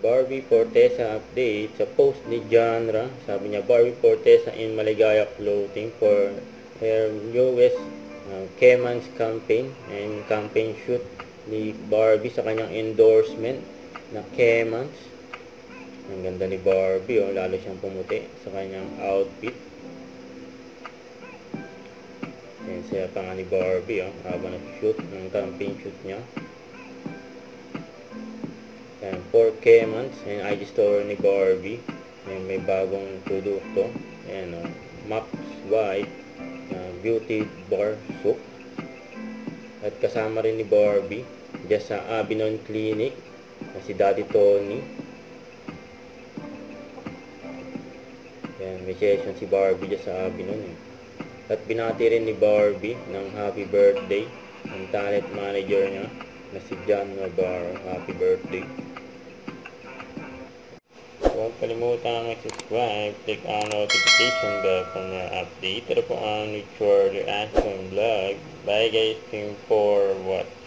Barbie Fortesa update sa post ni Genre. Sabi niya, Barbie Fortesa in Maligaya clothing for her newest Keman's campaign and campaign shoot ni Barbie sa kanyang endorsement na Keman's. Ang ganda ni Barbie, oh, lalo siyang pumuti sa kanyang outfit. Yan, saya pa nga ni Barbie, oh, habang nag-shoot ng campaign shoot niya. Yan, 4K months, and IG store ni Barbie. Yan, may bagong produkto. Yan, Max White Beauty Bar Soap. At kasama rin ni Barbie dyan sa Abinon Clinic na si Daddy Tony. Yan, may session si Barbie dyan sa Abinon. At binati rin ni Barbie ng happy birthday ang talent manager niya na si John Navarro. Happy birthday. Huwag kalimutan mag-subscribe, click on notification bell for more update. Ito po ang Richard Reaction Vlog. Bye guys, thank you for watching.